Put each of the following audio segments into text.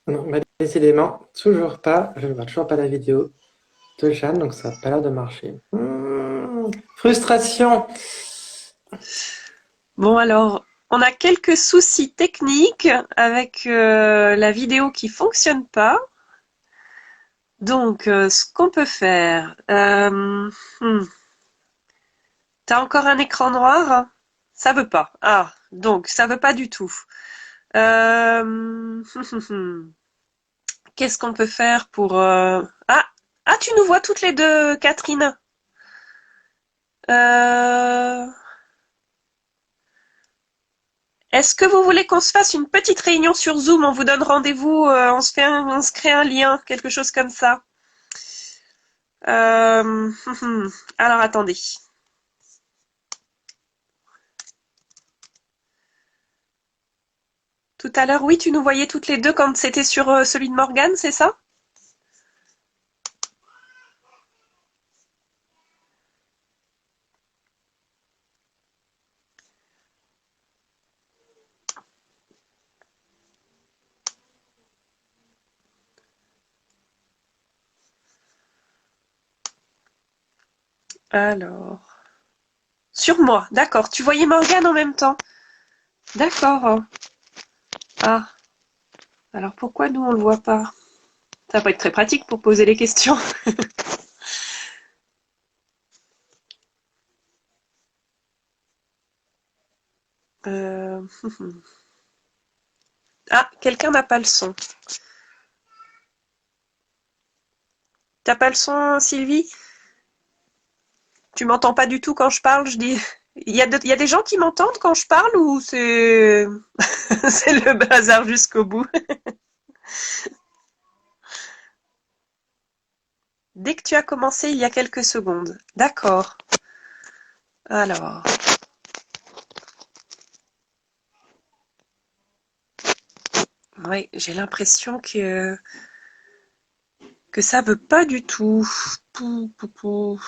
Non, bah, décidément, toujours pas. Je ne vois toujours pas la vidéo de Jeanne, donc ça n'a pas l'air de marcher. Frustration! Bon alors, on a quelques soucis techniques avec la vidéo qui fonctionne pas. Donc, ce qu'on peut faire, t'as encore un écran noir? Ça veut pas. Ah, donc ça veut pas du tout. Euh, Qu'est-ce qu'on peut faire pour ah, tu nous vois toutes les deux, Catherine. Euh, Est-ce que vous voulez qu'on se fasse une petite réunion sur Zoom? On vous donne rendez-vous, on se crée un lien, quelque chose comme ça. Euh, alors attendez. Tout à l'heure, oui, tu nous voyais toutes les deux quand c'était sur celui de Morgane, c'est ça? Alors. Sur moi, d'accord. Tu voyais Morgane en même temps. D'accord. Ah, alors pourquoi nous on le voit pas? Ça va pas être très pratique pour poser les questions. Euh, Ah, quelqu'un n'a pas le son. T'as pas le son, Sylvie? Tu m'entends pas du tout quand je parle, je dis. Il y a des gens qui m'entendent quand je parle ou c'est c'est le bazar jusqu'au bout? Dès que tu as commencé il y a quelques secondes. D'accord. Alors. Oui, j'ai l'impression que ça veut pas du tout. Pou, pou, pou.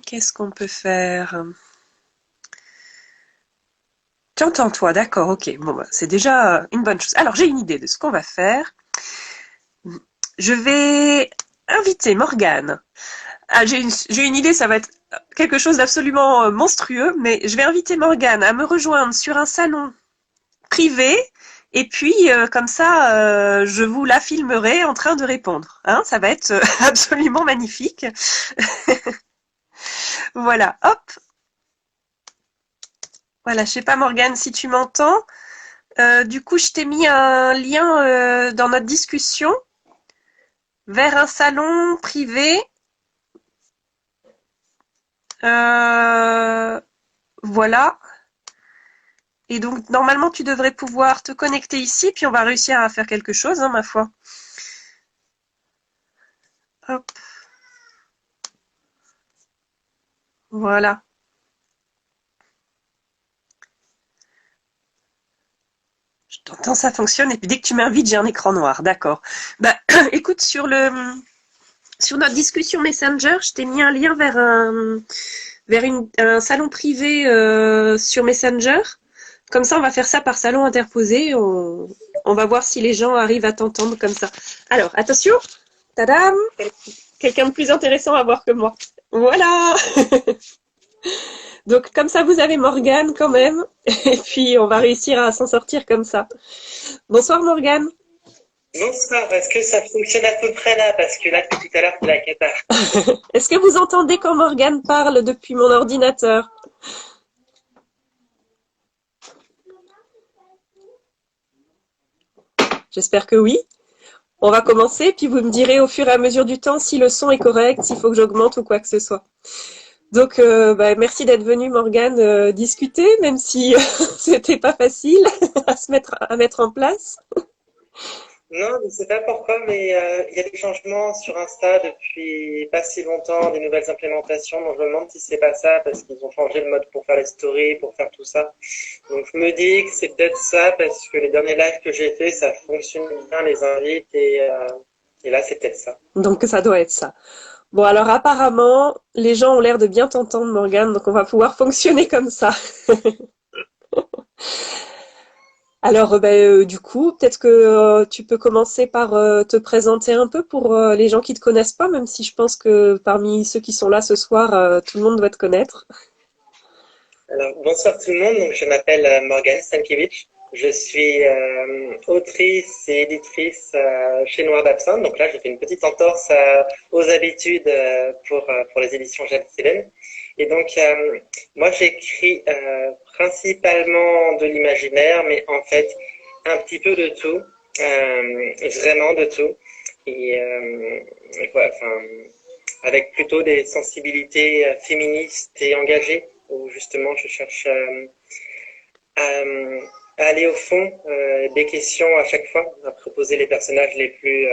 Qu'est-ce qu'on peut faire? Tu entends toi, d'accord, ok. Bon, bah, c'est déjà une bonne chose. Alors, j'ai une idée de ce qu'on va faire. Je vais inviter Morgane. Ah, j'ai une idée, ça va être quelque chose d'absolument monstrueux, mais je vais inviter Morgane à me rejoindre sur un salon privé. Et puis, comme ça, je vous la filmerai en train de répondre. Hein, ça va être absolument magnifique. Voilà, hop. Voilà, je sais pas Morgane si tu m'entends. Du coup, je t'ai mis un lien dans notre discussion vers un salon privé. Euh, voilà. Et donc, normalement, tu devrais pouvoir te connecter ici, puis on va réussir à faire quelque chose, hein, ma foi. Hop, voilà. Je t'entends, ça fonctionne. Et puis, dès que tu m'invites, j'ai un écran noir. D'accord. Bah, écoute, sur notre discussion Messenger, je t'ai mis un lien vers un salon privé sur Messenger. Comme ça, on va faire ça par salon interposé. On va voir si les gens arrivent à t'entendre comme ça. Alors, attention. Tadam! Quelqu'un de plus intéressant à voir que moi. Voilà! Donc, comme ça, vous avez Morgane quand même. Et puis, on va réussir à s'en sortir comme ça. Bonsoir Morgane. Bonsoir, est-ce que ça fonctionne à peu près là? Parce que là, depuis tout à l'heure, c'est la cata. Est-ce que vous entendez quand Morgane parle depuis mon ordinateur? J'espère que oui. On va commencer, puis vous me direz au fur et à mesure du temps si le son est correct, s'il faut que j'augmente ou quoi que ce soit. Donc, merci d'être venue, Morgane, discuter, même si c'était pas facile à mettre en place. Non, je ne sais pas pourquoi, mais il y a des changements sur Insta depuis pas si longtemps, des nouvelles implémentations. Donc je me demande si c'est pas ça, parce qu'ils ont changé le mode pour faire les stories, pour faire tout ça. Donc je me dis que c'est peut-être ça, parce que les derniers lives que j'ai fait, ça fonctionne bien, les invites, et là c'est peut-être ça. Donc, ça doit être ça. Bon, alors apparemment, les gens ont l'air de bien t'entendre, Morgane, donc on va pouvoir fonctionner comme ça. Alors, du coup, peut-être que tu peux commencer par te présenter un peu pour les gens qui te connaissent pas, même si je pense que parmi ceux qui sont là ce soir, tout le monde doit te connaître. Alors, bonsoir tout le monde. Donc, je m'appelle Morgane Stankiewicz. Je suis autrice et éditrice chez Noir d'Absinthe. Donc là, j'ai fait une petite entorse aux habitudes pour les éditions Jeanne Sélène. Et donc, moi, j'écris principalement de l'imaginaire, mais en fait, un petit peu de tout, vraiment de tout. Et voilà, enfin, avec plutôt des sensibilités féministes et engagées, où justement je cherche à, à aller au fond des questions à chaque fois, à proposer les personnages les plus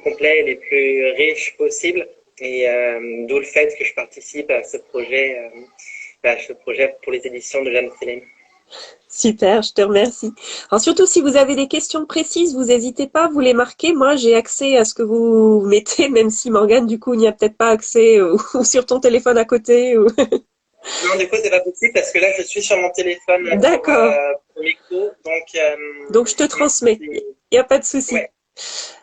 complets, les plus riches possibles. Et d'où le fait que je participe à ce projet pour les éditions de Jeanne Sélène. Super, je te remercie. Alors surtout si vous avez des questions précises, vous n'hésitez pas, vous les marquez. Moi, j'ai accès à ce que vous mettez, même si Morgane, du coup, n'y a peut-être pas accès ou sur ton téléphone à côté. Ou... Non, du coup, c'est pas possible parce que là, je suis sur mon téléphone D'accord. pour le micro, Donc je te transmets. Il n'y a pas de souci. Ouais,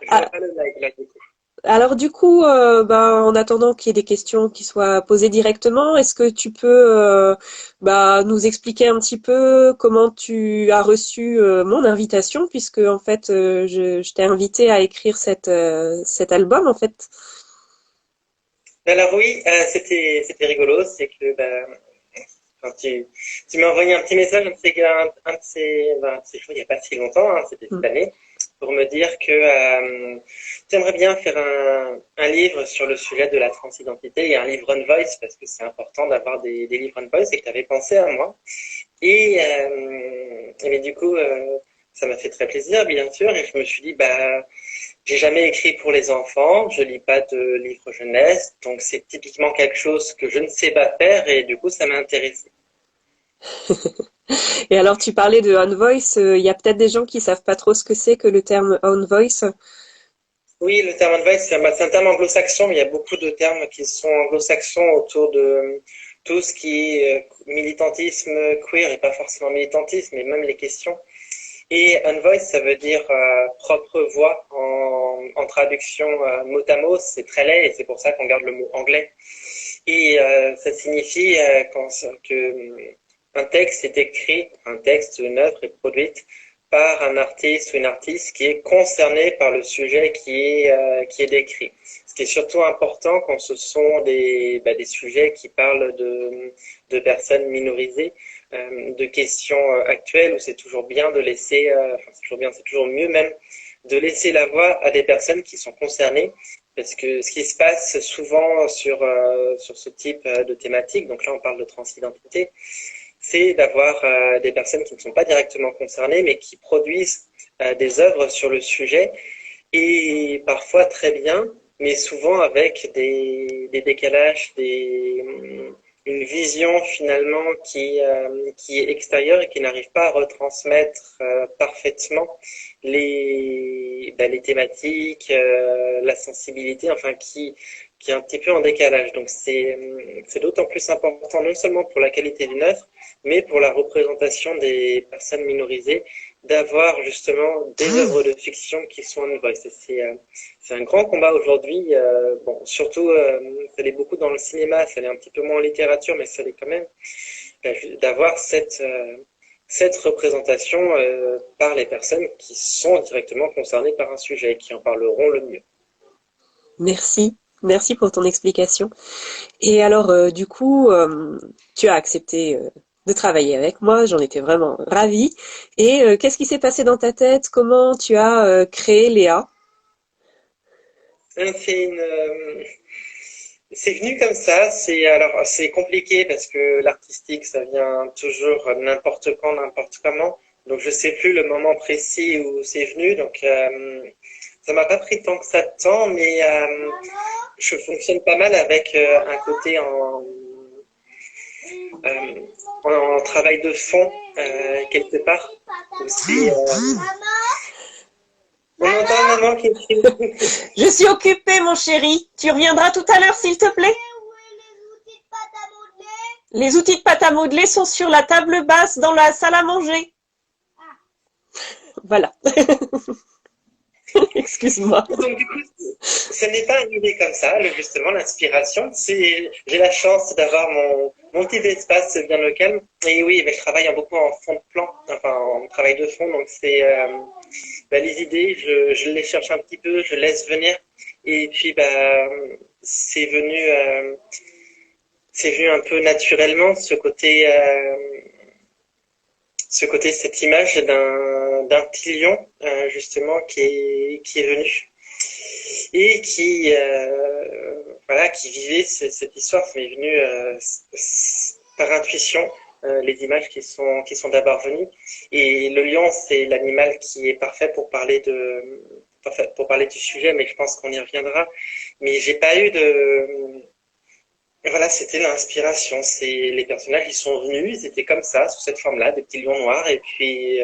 je Ah, vois pas le live là, du coup. alors du coup, en attendant qu'il y ait des questions qui soient posées directement, est-ce que tu peux nous expliquer un petit peu comment tu as reçu mon invitation, puisque en fait, je t'ai invité à écrire cet album en fait. Alors oui, c'était rigolo, c'est que quand tu m'as envoyé un petit message, un de ces jours, il n'y a pas si longtemps, hein, c'était cette Mm. année, pour me dire que tu aimerais bien faire un livre sur le sujet de la transidentité et un livre on voice, parce que c'est important d'avoir des livres on voice et que tu avais pensé à moi. Mais du coup, ça m'a fait très plaisir, bien sûr, et je me suis dit, j'ai jamais écrit pour les enfants, je lis pas de livres jeunesse, donc c'est typiquement quelque chose que je ne sais pas faire, et du coup, ça m'a intéressé. Et alors tu parlais de On Voice, il y a peut-être des gens qui savent pas trop ce que c'est que le terme On Voice. Oui, le terme advice, c'est un terme anglo-saxon, mais il y a beaucoup de termes qui sont anglo-saxons autour de tout ce qui est militantisme queer, et pas forcément militantisme, mais même les questions. Et unvoice, ça veut dire propre voix en traduction mot à mot, c'est très laid et c'est pour ça qu'on garde le mot anglais. Et ça signifie que un texte est écrit, un texte ou une œuvre est produite par un artiste ou une artiste qui est concerné par le sujet qui est décrit. Ce qui est surtout important quand ce sont des sujets qui parlent de personnes minorisées, de questions actuelles où c'est toujours bien de laisser, c'est toujours bien, c'est toujours mieux même de laisser la voix à des personnes qui sont concernées. Parce que ce qui se passe souvent sur ce type de thématique, donc là on parle de transidentité, c'est d'avoir des personnes qui ne sont pas directement concernées, mais qui produisent des œuvres sur le sujet, et parfois très bien, mais souvent avec des décalages, une vision finalement qui est extérieure et qui n'arrive pas à retransmettre parfaitement les thématiques, la sensibilité, enfin qui est un petit peu en décalage. Donc c'est d'autant plus important non seulement pour la qualité d'une œuvre, mais pour la représentation des personnes minorisées, d'avoir justement des œuvres de fiction qui sont on voice. C'est un grand combat aujourd'hui. Surtout, ça l'est beaucoup dans le cinéma, ça l'est un petit peu moins en littérature, mais ça l'est quand même d'avoir cette représentation par les personnes qui sont directement concernées par un sujet et qui en parleront le mieux. Merci. Merci pour ton explication. Et alors, du coup, tu as accepté de travailler avec moi. J'en étais vraiment ravie. Et qu'est-ce qui s'est passé dans ta tête? Comment tu as créé Léa? C'est venu comme ça. C'est compliqué parce que l'artistique, ça vient toujours n'importe quand, n'importe comment. Donc je sais plus le moment précis où c'est venu. Donc ça m'a pas pris tant que ça de temps, mais je fonctionne pas mal avec un côté en travail de fond quelque part. Aussi, on entend maman qui crie. Je suis occupée, mon chéri. Tu reviendras tout à l'heure, s'il te plaît? Les outils de pâte à modeler sont sur la table basse dans la salle à manger. Voilà. Excuse-moi. Donc du coup, ce n'est pas arrivé comme ça, justement, l'inspiration. J'ai la chance d'avoir mon petit espace bien au calme. Et oui, mais je travaille beaucoup en fond de plan, enfin en travail de fond. Donc les idées, je les cherche un petit peu, je laisse venir. Et puis c'est venu un peu naturellement cette image d'un petit lion justement qui est venu et qui vivait cette histoire. Ça m'est venu par intuition, les images qui sont d'abord venues. Et le lion, c'est l'animal qui est parfait pour parler du sujet, mais je pense qu'on y reviendra. Mais j'ai pas eu de voilà, c'était l'inspiration. C'est les personnages, ils sont venus, ils étaient comme ça, sous cette forme-là, des petits lions noirs, et puis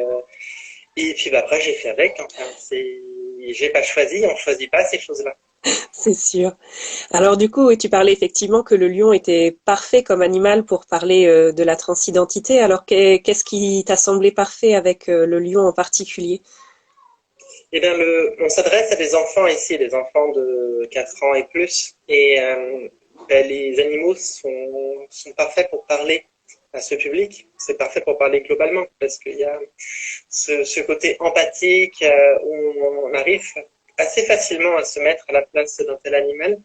après j'ai fait avec. Enfin, j'ai pas choisi, on choisit pas ces choses-là. C'est sûr. Alors du coup, oui, tu parlais effectivement que le lion était parfait comme animal pour parler de la transidentité. Alors qu'est-ce qui t'a semblé parfait avec le lion en particulier? Eh bien, on s'adresse à des enfants ici, des enfants de 4 ans et plus, et les animaux sont parfaits pour parler à ce public. C'est parfait pour parler globalement, parce qu'il y a ce côté empathique où on arrive assez facilement à se mettre à la place d'un tel animal,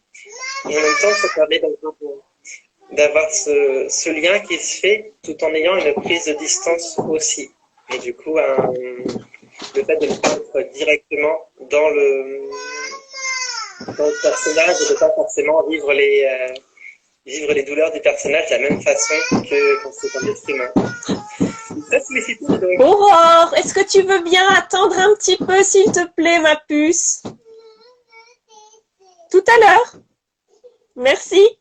et en même temps, ça permet d'avoir ce lien qui se fait tout en ayant une prise de distance aussi. Et du coup, le fait de ne pas être directement dans le personnage et de ne pas forcément vivre les douleurs du personnage de la même façon que quand c'est un être humain. Ça, c'est donc. Aurore, est-ce que tu veux bien attendre un petit peu, s'il te plaît, ma puce? Tout à l'heure. Merci.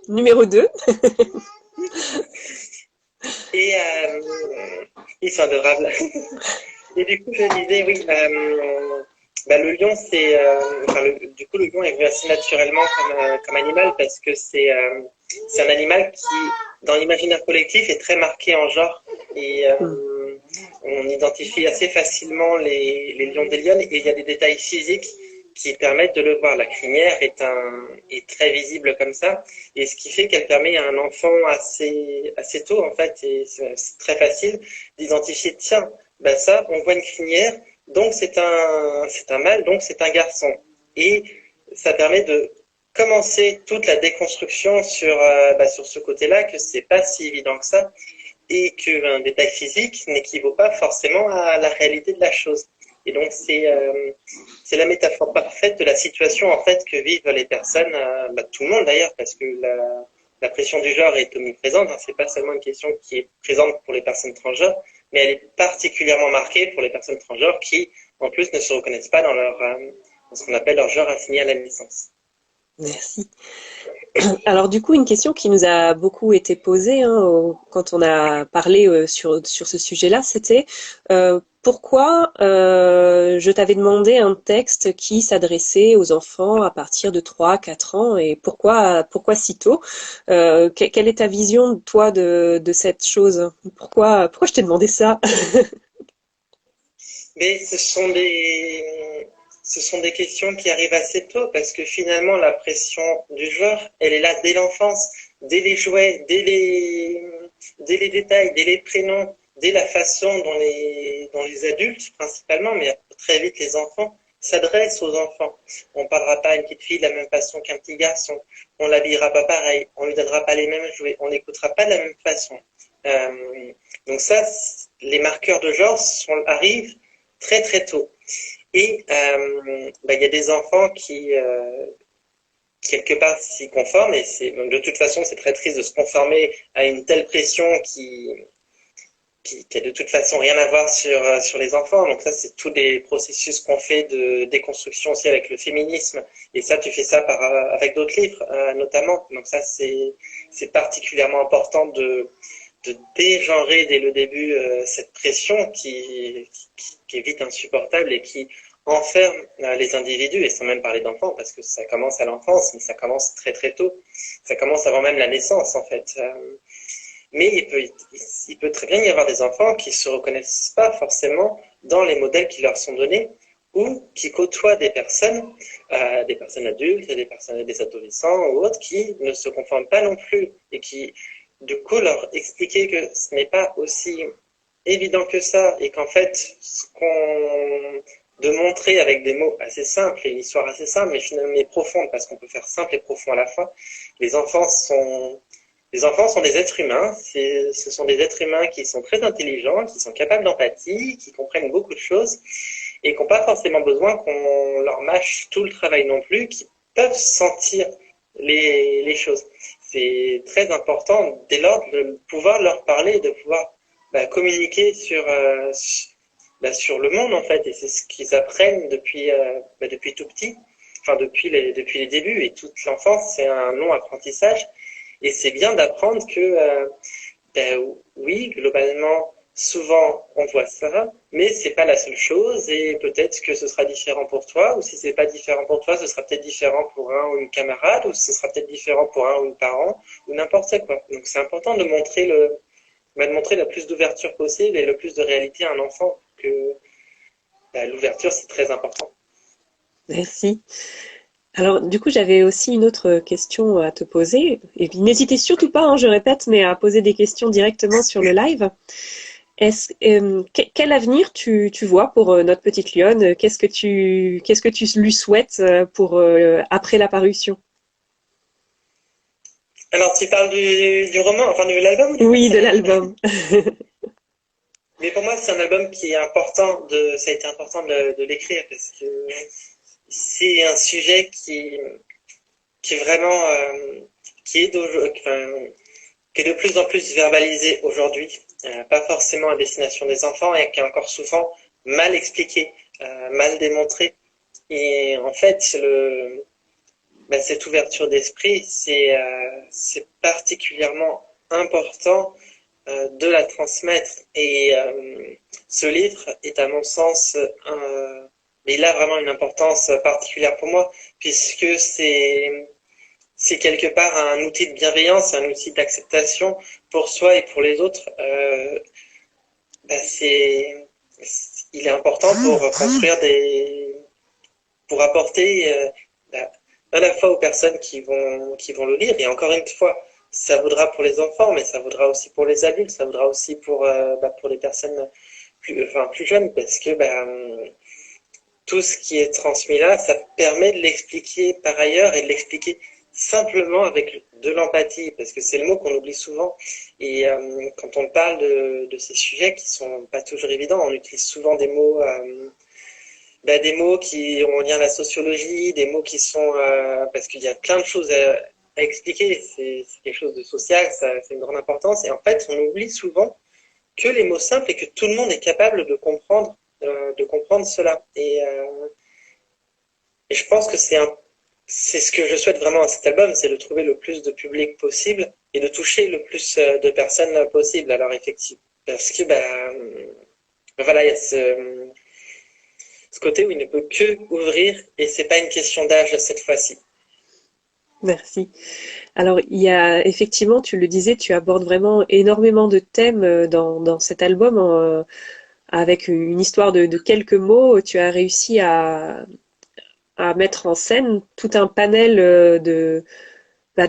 Numéro 2. Et ils sont adorables. Et du coup, je disais, oui, le lion, du coup, le lion est venu assez naturellement comme animal parce que c'est un animal qui, dans l'imaginaire collectif, est très marqué en genre. Et on identifie assez facilement les lions des lionnes et il y a des détails physiques qui permettent de le voir. La crinière est très visible comme ça, et ce qui fait qu'elle permet à un enfant assez tôt, en fait, et c'est très facile d'identifier, tiens, ça, on voit une crinière, donc c'est un mâle, donc c'est un garçon. Et ça permet de commencer toute la déconstruction sur ce côté-là, que c'est pas si évident que ça, et qu'un détail physique n'équivaut pas forcément à la réalité de la chose. Et donc, c'est la métaphore parfaite de la situation en fait que vivent les personnes, tout le monde d'ailleurs, parce que la pression du genre est omniprésente. Hein, c'est pas seulement une question qui est présente pour les personnes transgenres, mais elle est particulièrement marquée pour les personnes transgenres qui, en plus, ne se reconnaissent pas dans ce qu'on appelle leur genre assigné à la naissance. Merci. Alors du coup, une question qui nous a beaucoup été posée quand on a parlé sur ce sujet-là, c'était pourquoi je t'avais demandé un texte qui s'adressait aux enfants à partir de 3-4 ans et pourquoi si tôt? Quelle est ta vision, toi, de cette chose? Pourquoi je t'ai demandé ça? Mais ce sont des questions qui arrivent assez tôt parce que finalement la pression du genre, elle est là dès l'enfance, dès les jouets, dès les détails, dès les prénoms, dès la façon dont les adultes principalement, mais très vite les enfants, s'adressent aux enfants. On ne parlera pas à une petite fille de la même façon qu'un petit garçon, on l'habillera pas pareil, on lui donnera pas les mêmes jouets, on n'écoutera pas de la même façon. Donc ça, les marqueurs de genre arrivent très très tôt. Et y a des enfants qui quelque part s'y conforment, et de toute façon c'est très triste de se conformer à une telle pression qui a de toute façon rien à voir sur les enfants. Donc ça, c'est tous les processus qu'on fait de déconstruction aussi avec le féminisme, et ça tu fais ça avec d'autres livres notamment. Donc ça c'est particulièrement important de dégenrer dès le début cette pression qui est vite insupportable et qui enferme les individus, et sans même parler d'enfants, parce que ça commence à l'enfance, mais ça commence très très tôt. Ça commence avant même la naissance, en fait. Mais il peut très bien y avoir des enfants qui se reconnaissent pas forcément dans les modèles qui leur sont donnés ou qui côtoient des personnes adultes, des adolescents ou autres qui ne se conforment pas non plus et qui, du coup, leur expliquer que ce n'est pas aussi évident que ça et qu'en fait, de montrer avec des mots assez simples et une histoire assez simple mais finalement profonde parce qu'on peut faire simple et profond à la fois. Les enfants sont des êtres humains, ce sont des êtres humains qui sont très intelligents, qui sont capables d'empathie, qui comprennent beaucoup de choses et qui n'ont pas forcément besoin qu'on leur mâche tout le travail non plus, qui peuvent sentir les choses. C'est très important dès lors de pouvoir leur parler, de pouvoir communiquer sur le monde en fait, et c'est ce qu'ils apprennent depuis tout petit, enfin depuis les débuts et toute l'enfance, c'est un long apprentissage. Et c'est bien d'apprendre que, oui, globalement, souvent on voit ça, mais c'est pas la seule chose et peut-être que ce sera différent pour toi, ou si c'est pas différent pour toi, ce sera peut-être différent pour un ou une camarade, ou ce sera peut-être différent pour un ou une parent, ou n'importe quoi. Donc c'est important de montrer le plus d'ouverture possible et le plus de réalité à un enfant, que l'ouverture c'est très important. Merci. Alors, du coup, j'avais aussi une autre question à te poser. Et puis, n'hésitez surtout pas, hein, je répète, mais à poser des questions directement sur le live. Quel avenir tu vois pour notre petite lionne? Qu'est-ce que tu lui souhaites pour après la parution? Alors tu parles du roman, enfin de l'album? Oui, de l'album. Mais pour moi, c'est un album qui est important ça a été important de l'écrire parce que c'est un sujet qui est vraiment, qui est qui est de plus en plus verbalisé aujourd'hui, pas forcément à destination des enfants et qui est encore souvent mal expliqué, mal démontré. Et en fait, cette ouverture d'esprit, c'est particulièrement important de la transmettre. Et ce livre est, à mon sens, il a vraiment une importance particulière pour moi, puisque c'est quelque part un outil de bienveillance, un outil d'acceptation pour soi et pour les autres. Il est important pour construire pour apporter à la fois aux personnes qui vont le lire, et encore une fois, ça vaudra pour les enfants, mais ça vaudra aussi pour les adultes, ça vaudra aussi pour les personnes plus jeunes, parce que tout ce qui est transmis là, ça permet de l'expliquer par ailleurs et de l'expliquer simplement avec de l'empathie, parce que c'est le mot qu'on oublie souvent. Et quand on parle de ces sujets qui sont pas toujours évidents, on utilise souvent des mots qui ont lien à la sociologie, des mots qui sont parce qu'il y a plein de choses à expliquer. C'est quelque chose de social, c'est une grande importance. Et en fait, on oublie souvent que les mots simples et que tout le monde est capable de comprendre cela. Et je pense que c'est ce que je souhaite vraiment à cet album, c'est de trouver le plus de public possible et de toucher le plus de personnes possible. Alors effectivement, parce que voilà, il y a ce côté où il ne peut que ouvrir, et c'est pas une question d'âge cette fois-ci. Merci. Alors, il y a effectivement, tu le disais, tu abordes vraiment énormément de thèmes dans cet album. Avec une histoire de quelques mots, tu as réussi à mettre en scène tout un panel de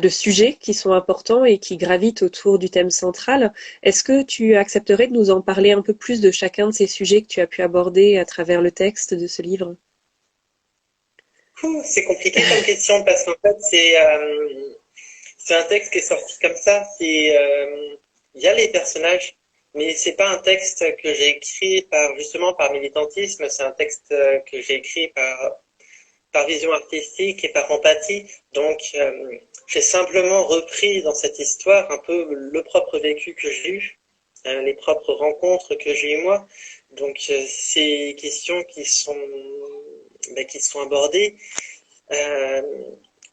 sujets qui sont importants et qui gravitent autour du thème central. Est-ce que tu accepterais de nous en parler un peu plus de chacun de ces sujets que tu as pu aborder à travers le texte de ce livre? C'est compliqué comme question parce qu'en fait c'est un texte qui est sorti comme ça. Il y a les personnages, mais c'est pas un texte que j'ai écrit par militantisme. C'est un texte que j'ai écrit par vision artistique et par empathie. Donc j'ai simplement repris dans cette histoire un peu le propre vécu que j'ai eu, les propres rencontres que j'ai eues moi. Donc ces questions qui sont abordées,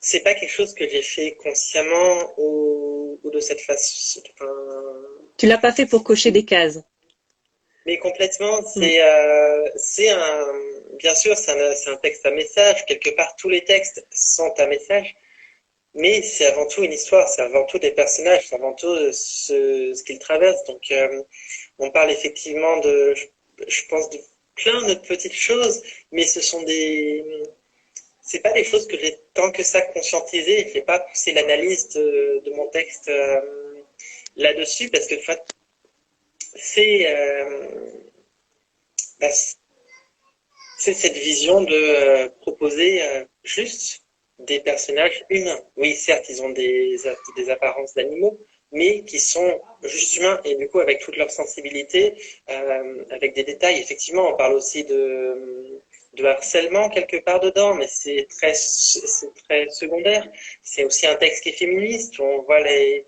c'est pas quelque chose que j'ai fait consciemment ou de cette façon. Tu l'as pas fait pour cocher des cases. Mais complètement, bien sûr, c'est un texte à message. Quelque part, tous les textes sont à message. mais c'est avant tout une histoire, c'est avant tout des personnages, c'est avant tout ce qu'ils traversent. Donc, on parle effectivement je pense, de plein de petites choses, mais c'est pas des choses que j'ai tant que ça conscientisées. J'ai pas poussé l'analyse de mon texte là-dessus parce que, en fait, c'est, bah, c'est cette vision de proposer juste des personnages humains. Oui, certes, ils ont des apparences d'animaux, mais qui sont juste humains et du coup avec toute leur sensibilité, avec des détails. Effectivement, on parle aussi de harcèlement quelque part dedans, mais c'est très secondaire. C'est aussi un texte qui est féministe où on voit les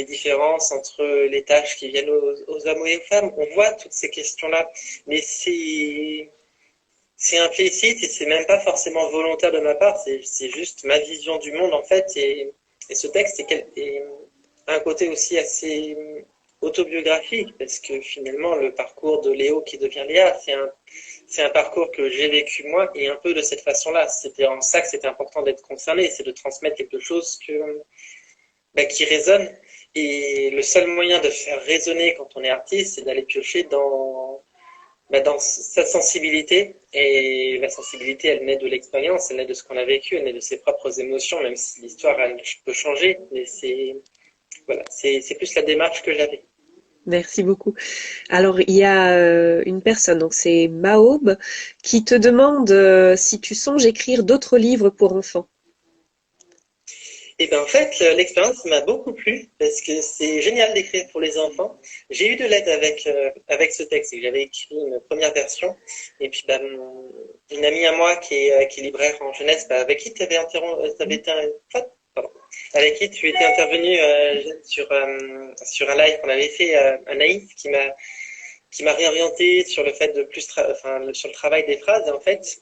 différences entre les tâches qui viennent aux hommes et aux femmes. On voit toutes ces questions-là, mais c'est implicite et c'est même pas forcément volontaire de ma part, c'est juste ma vision du monde en fait. Et ce texte est un côté aussi assez autobiographique parce que finalement le parcours de Léo qui devient Léa, c'est un parcours que j'ai vécu moi et un peu de cette façon-là. C'était en ça que c'était important d'être concerné, c'est de transmettre quelque chose qui résonne. Et le seul moyen de faire résonner quand on est artiste, c'est d'aller piocher dans sa sensibilité. Et la sensibilité, elle naît de l'expérience, elle naît de ce qu'on a vécu, elle naît de ses propres émotions, même si l'histoire, elle peut changer. Mais c'est plus la démarche que j'avais. Merci beaucoup. Alors, il y a une personne, donc c'est Maob, qui te demande si tu songes écrire d'autres livres pour enfants. Et bien en fait, l'expérience m'a beaucoup plu parce que c'est génial d'écrire pour les enfants. J'ai eu de l'aide avec ce texte. J'avais écrit une première version et puis une amie à moi qui est libraire en jeunesse, avec qui tu avais avec qui tu étais intervenu sur un live qu'on avait fait, Anaïs, qui m'a réorienté sur le fait de sur le travail des phrases. Et en fait,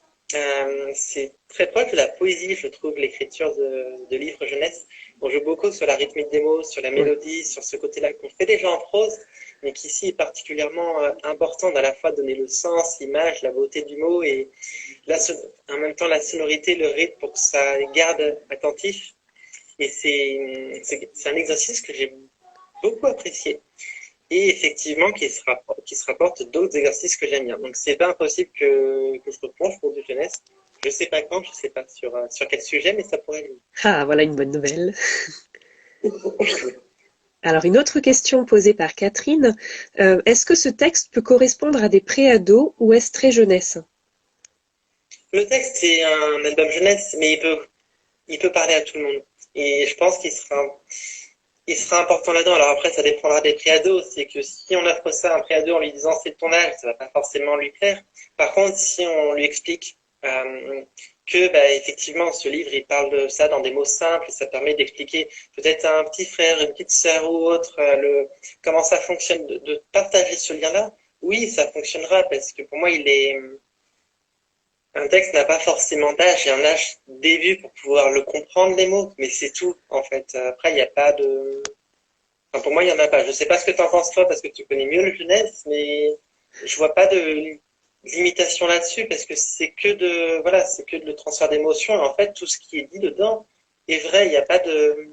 c'est très proche de la poésie, je trouve, l'écriture de livres jeunesse. On joue beaucoup sur la rythmique des mots, sur la mélodie, sur ce côté-là qu'on fait déjà en prose, mais qui ici est particulièrement important à la fois donner le sens, l'image, la beauté du mot et en même temps la sonorité, le rythme pour que ça garde attentif. Et c'est un exercice que j'ai beaucoup apprécié. Et effectivement, qui se rapporte d'autres exercices que j'aime bien. Donc, c'est pas impossible que je replonge pour du jeunesse. Je sais pas quand, je sais pas sur quel sujet, mais ça pourrait venir. Ah, voilà une bonne nouvelle. Alors, une autre question posée par Catherine. Est-ce que ce texte peut correspondre à des préados ou est-ce très jeunesse? Le texte, c'est un album jeunesse, mais il peut parler à tout le monde. Et je pense il sera important là-dedans. Alors après, ça dépendra des préados. C'est que si on offre ça à un préado en lui disant c'est de ton âge, ça va pas forcément lui plaire. Par contre, si on lui explique que effectivement ce livre il parle de ça dans des mots simples, et ça permet d'expliquer peut-être à un petit frère, une petite sœur ou autre comment ça fonctionne, de partager ce lien-là. Oui, ça fonctionnera parce que pour moi un texte n'a pas forcément d'âge, il y a un âge début pour pouvoir le comprendre les mots, mais c'est tout en fait. Après, il n'y a pas de. Enfin, pour moi, il n'y en a pas. Je sais pas ce que tu en penses toi parce que tu connais mieux le jeunesse, mais je vois pas de limitation là-dessus parce que c'est que le transfert d'émotions. Et en fait, tout ce qui est dit dedans est vrai. Il n'y a pas de.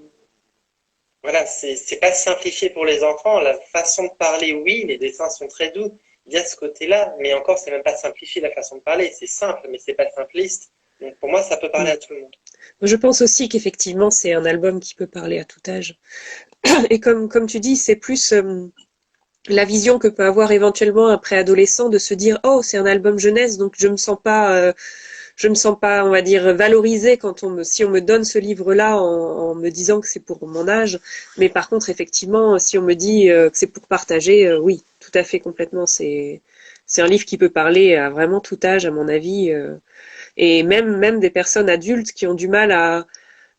Voilà, c'est pas simplifié pour les enfants. La façon de parler, oui, les dessins sont très doux. Il y a ce côté-là, mais encore, c'est même pas simplifié la façon de parler. C'est simple, mais c'est pas simpliste. Donc pour moi, ça peut parler à tout le monde. Je pense aussi qu'effectivement, c'est un album qui peut parler à tout âge. Et comme tu dis, c'est plus la vision que peut avoir éventuellement un préadolescent de se dire oh, c'est un album jeunesse, donc je me sens pas, on va dire, valorisée si on me donne ce livre-là en me disant que c'est pour mon âge. Mais par contre, effectivement, si on me dit que c'est pour partager, oui, tout à fait, complètement. C'est un livre qui peut parler à vraiment tout âge, à mon avis, et même des personnes adultes qui ont du mal à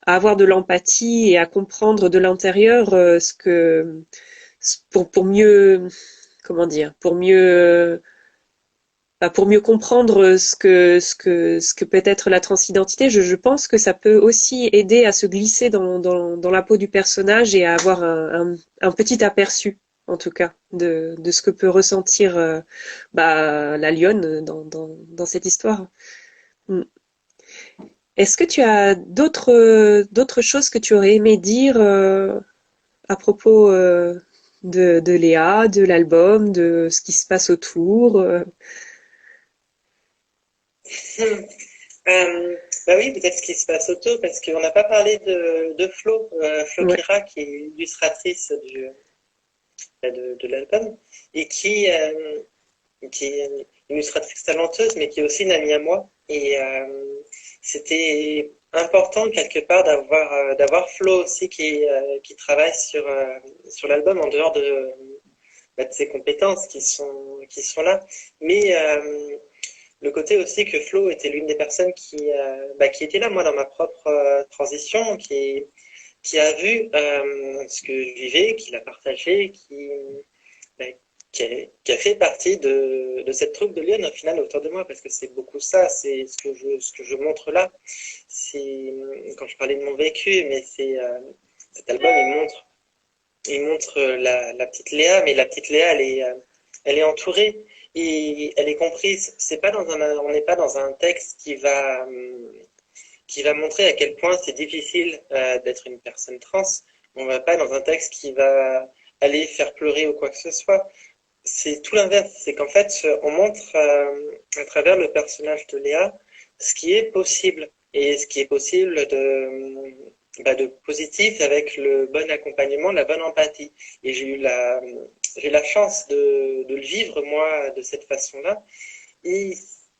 avoir de l'empathie et à comprendre de l'intérieur pour mieux, comment dire, pour mieux comprendre ce que peut être la transidentité. Je pense que ça peut aussi aider à se glisser dans la peau du personnage et à avoir un petit aperçu, en tout cas, de ce que peut ressentir la lionne dans cette histoire. Est-ce que tu as d'autres choses que tu aurais aimé dire à propos de Léa, de l'album, de ce qui se passe autour Bah oui, peut-être ce qui se passe autour, parce qu'on n'a pas parlé de Flo, Flo Ouais, Kira, qui est illustratrice de l'album, et qui est une illustratrice talenteuse, mais qui est aussi une amie à moi. Et c'était important quelque part d'avoir Flo aussi qui travaille sur l'album en dehors de ses compétences qui sont là. Mais le côté aussi que Flo était l'une des personnes qui était là, moi, dans ma propre transition, qui a vu ce que je vivais, qui l'a partagé, bah, qui a fait partie de cette troupe de Lyon au final autour de moi, parce que c'est beaucoup ça, c'est ce que je montre là. C'est quand je parlais de mon vécu, mais cet album, il montre la petite Léa, mais la petite Léa, elle est entourée et elle est comprise. On n'est pas dans un texte qui va montrer à quel point c'est difficile d'être une personne trans. On va pas dans un texte qui va aller faire pleurer ou quoi que ce soit. C'est tout l'inverse. C'est qu'en fait, on montre à travers le personnage de Léa ce qui est possible et ce qui est possible de positif avec le bon accompagnement, la bonne empathie. Et j'ai la chance de le vivre moi de cette façon-là. Et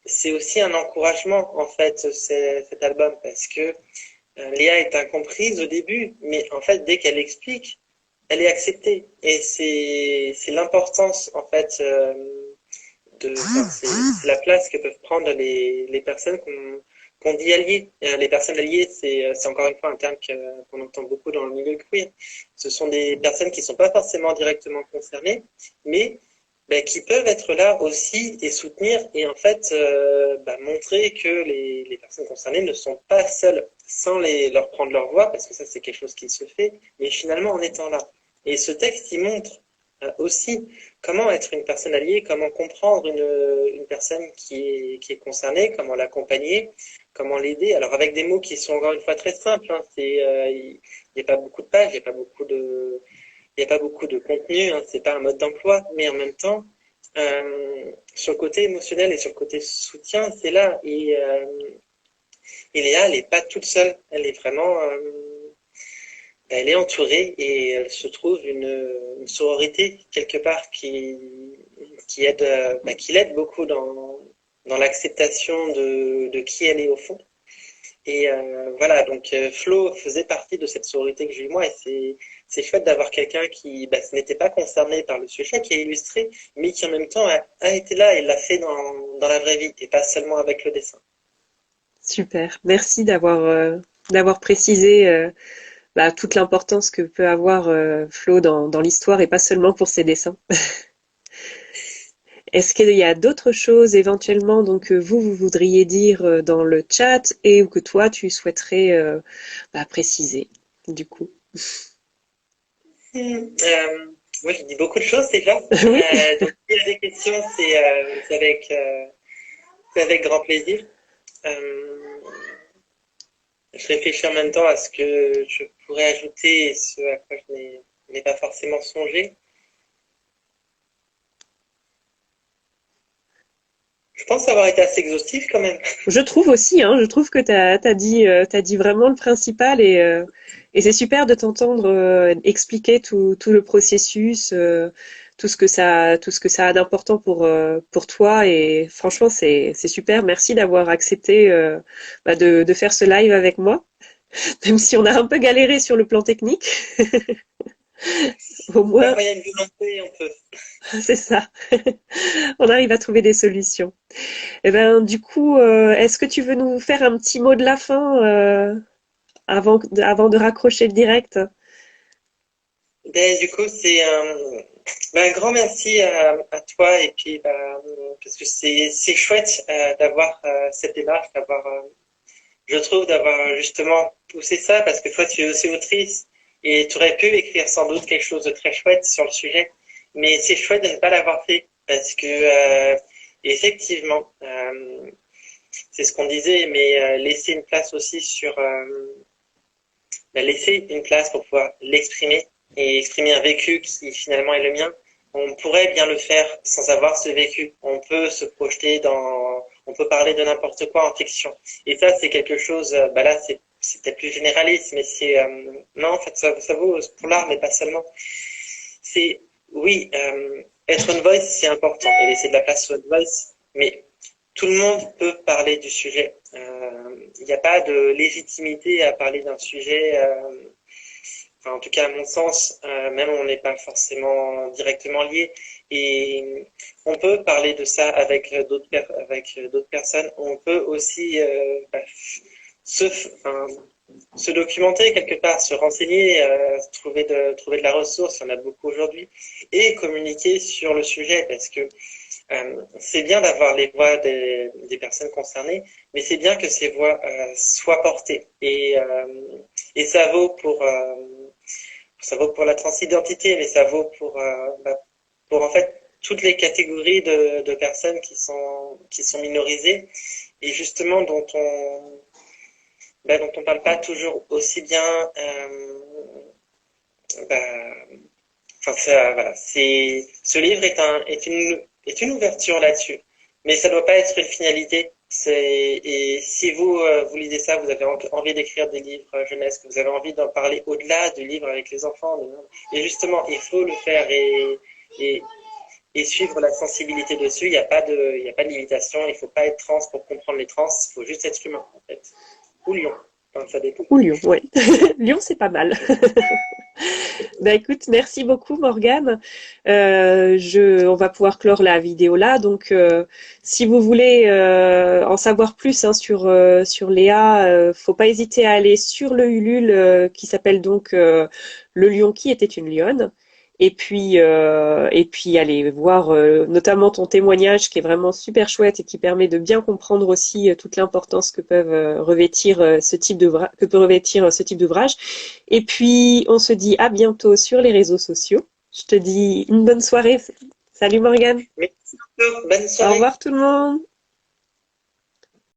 c'est aussi un encouragement en fait cet album parce que Léa est incomprise au début, mais en fait dès qu'elle explique, elle est acceptée. Et c'est l'importance en fait c'est la place que peuvent prendre les personnes qu'on dit alliées. Les personnes alliées, c'est encore une fois un terme qu'on entend beaucoup dans le milieu queer. Ce sont des personnes qui ne sont pas forcément directement concernées, mais qui peuvent être là aussi et soutenir et en fait montrer que les personnes concernées ne sont pas seules sans leur prendre leur voix, parce que ça c'est quelque chose qui se fait, mais finalement en étant là. Et ce texte, il montre aussi comment être une personne alliée, comment comprendre une personne qui est concernée, comment l'accompagner, comment l'aider. Alors avec des mots qui sont encore une fois très simples, hein, il n'y a pas beaucoup de pages, il n'y a pas beaucoup de contenu, hein, c'est pas un mode d'emploi, mais en même temps, sur le côté émotionnel et sur le côté soutien, c'est là. Et Léa, elle n'est pas toute seule, elle est vraiment elle est entourée et elle se trouve une sororité quelque part qui l'aide beaucoup dans l'acceptation de qui elle est au fond. Et voilà, donc Flo faisait partie de cette sororité que j'ai eu moi et c'est chouette d'avoir quelqu'un qui ce n'était pas concerné par le sujet, qui a illustré, mais qui en même temps a été là et l'a fait dans la vraie vie et pas seulement avec le dessin. super. Merci d'avoir précisé toute l'importance que peut avoir Flo dans l'histoire et pas seulement pour ses dessins. Est-ce qu'il y a d'autres choses éventuellement donc que vous voudriez dire dans le chat et ou que toi tu souhaiterais préciser du coup? Moi, je dis beaucoup de choses déjà. Oui, Donc, s'il y a des questions, c'est avec grand plaisir. Euh, je réfléchis en même temps à ce que je pourrais ajouter et ce à quoi je n'ai pas forcément songé. Je pense avoir été assez exhaustif quand même. je trouve aussi, hein, je trouve que t'as dit vraiment le principal et c'est super de t'entendre expliquer tout le processus, tout ce que ça a d'important pour toi et franchement c'est super. Merci d'avoir accepté de faire ce live avec moi, même si on a un peu galéré sur le plan technique. Au moins, Quand il y a une volonté, on peut. c'est ça. On arrive à trouver des solutions. Eh ben, du coup, est-ce que tu veux nous faire un petit mot de la fin avant de raccrocher le direct? Du coup, c'est un grand merci à toi et puis parce que c'est chouette d'avoir cette démarche, je trouve d'avoir justement poussé ça parce que toi tu es aussi autrice et tu aurais pu écrire sans doute quelque chose de très chouette sur le sujet, mais c'est chouette de ne pas l'avoir fait parce que effectivement c'est ce qu'on disait, mais laisser une place aussi laisser une place pour pouvoir l'exprimer et exprimer un vécu qui finalement est le mien. On pourrait bien le faire sans avoir ce vécu. On peut se projeter on peut parler de n'importe quoi en fiction. Et ça, c'est quelque chose, là, c'est peut-être plus généraliste, mais non, en fait, ça vaut pour l'art, mais pas seulement. Oui, être une voice, c'est important, et laisser de la place sur une voice, mais tout le monde peut parler du sujet. Il n'y a pas de légitimité à parler d'un sujet, enfin, en tout cas à mon sens, même on n'est pas forcément directement lié. Et on peut parler de ça avec d'autres personnes. On peut aussi se documenter quelque part, se renseigner, trouver de la ressource, il y en a beaucoup aujourd'hui, et communiquer sur le sujet, parce que c'est bien d'avoir les voix des personnes concernées, mais c'est bien que ces voix soient portées. Et ça vaut pour la transidentité, mais ça vaut pour en fait toutes les catégories de personnes qui sont minorisées, et justement dont on parle pas toujours aussi bien. Voilà. Ce livre est une ouverture là-dessus, mais ça doit pas être une finalité. Et si vous lisez ça, vous avez envie d'écrire des livres jeunesse, que vous avez envie d'en parler au-delà du livre avec les enfants, et justement, il faut le faire et suivre la sensibilité dessus. Il n'y a pas de limitation. Il faut pas être trans pour comprendre les trans. Il faut juste être humain, en fait. Ou lion. Enfin, ça dépend. Ou Lyon, oui. Lyon, c'est pas mal. Écoute, merci beaucoup Morgane. On va pouvoir clore la vidéo là. Donc, si vous voulez en savoir plus sur Léa, faut pas hésiter à aller sur le Ulule qui s'appelle donc Le lion qui était une lionne. Et puis aller voir notamment ton témoignage qui est vraiment super chouette et qui permet de bien comprendre aussi toute l'importance que peuvent revêtir ce type d'ouvrage. Et puis on se dit à bientôt sur les réseaux sociaux. Je te dis une bonne soirée. Salut Morgane. Merci beaucoup. Bonne soirée. Au revoir tout le monde.